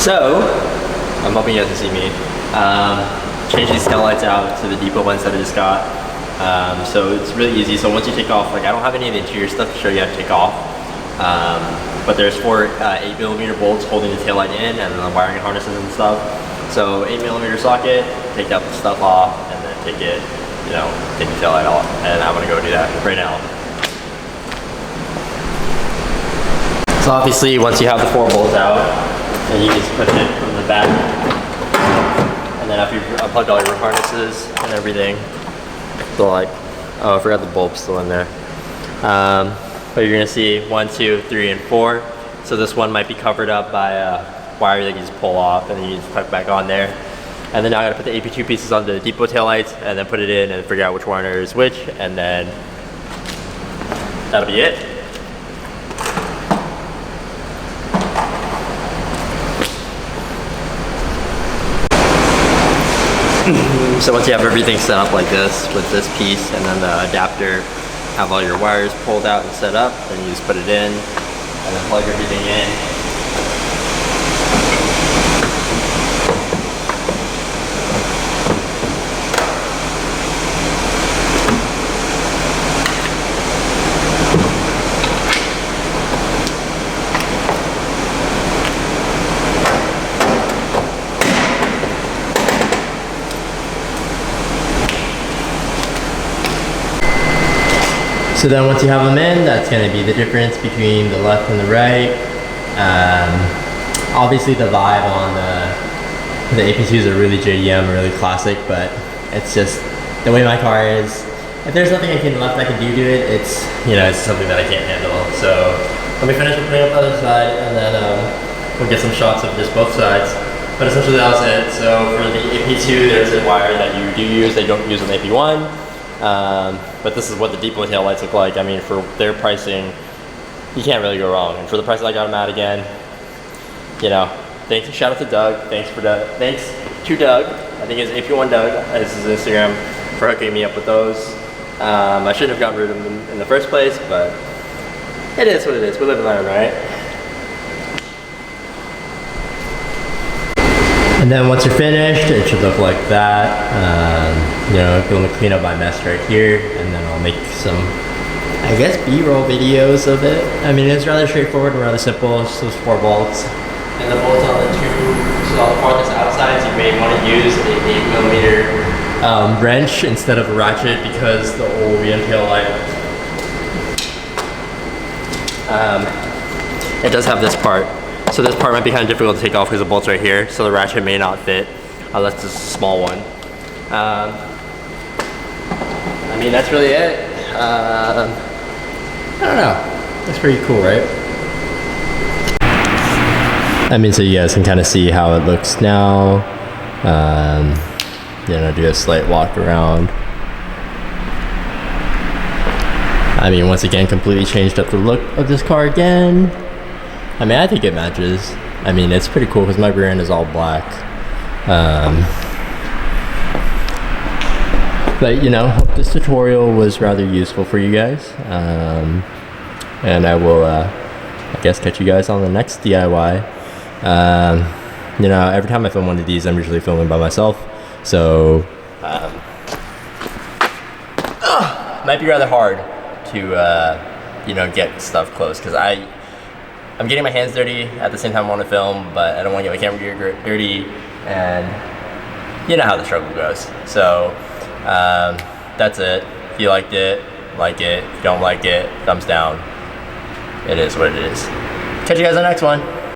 So, I'm hoping you guys can see me. Change these taillights out to the Depo ones that I just got. So it's really easy. So once you take off, like I don't have any of the interior stuff to show you how to take off. But there's 4 8mm bolts holding the taillight in, and then the wiring harnesses and stuff. So 8mm socket, take out the stuff off, and then take it, take the taillight off. And I'm gonna go do that right now. So obviously, once you have the 4 bolts out, then you just push it from the back. And then after you've unplugged all your harnesses and everything, so like, oh, I forgot the bulb's still in there. But you're gonna see 1, 2, 3, and 4. So this one might be covered up by a wire that you just pull off, and then you just tuck back on there. And then now I gotta put the AP2 pieces on the Depo taillights, and then put it in and figure out which wire is which, and then that'll be it. So once you have everything set up like this with this piece and then the adapter, have all your wires pulled out and set up, then you just put it in and then plug everything in. So then once you have them in, that's going to be the difference between the left and the right. Obviously the vibe on the AP2s are really JDM, really classic, but it's just the way my car is. If there's nothing left I can do to it, it's something that I can't handle. So let me finish with putting up the other side, and then we'll get some shots of just both sides. But essentially that was it. So for the AP2, there's a wire that you do use, they don't use an AP1. But this is what the Depo taillights look like. I mean, for their pricing, you can't really go wrong. And for the price that I got them at again, thanks, shout out to Doug. Thanks to Doug. I think it's AP1 Doug. This is Instagram, for hooking me up with those. I shouldn't have gotten rid of them in the first place, but it is what it is. We live and learn, right? And then once you're finished, it should look like that. Going to clean up my mess right here, and then I'll make some, I guess, B-roll videos of it. I mean, it's rather straightforward and rather simple. It's just those 4 bolts. And the bolts on the 2, so on the part that's outside, you may want to use a 8mm wrench instead of a ratchet, because the OEM tail light, it does have this part. So this part might be kind of difficult to take off because the bolt's right here, so the ratchet may not fit unless it's a small one. I mean, that's really it. I don't know. That's pretty cool, right? I mean, so you guys can kind of see how it looks now. Do a slight walk around. I mean, once again, completely changed up the look of this car again. I mean, I think it matches. I mean, it's pretty cool because my rear end is all black. But hope this tutorial was rather useful for you guys. And I will, I guess, catch you guys on the next DIY. Every time I film one of these, I'm usually filming by myself. So, might be rather hard to, get stuff close, because I'm getting my hands dirty at the same time I want to film, but I don't want to get my camera gear dirty, and you know how the struggle goes. So that's it. If you liked it, like it. If you don't like it, thumbs down. It is what it is. Catch you guys on the next one.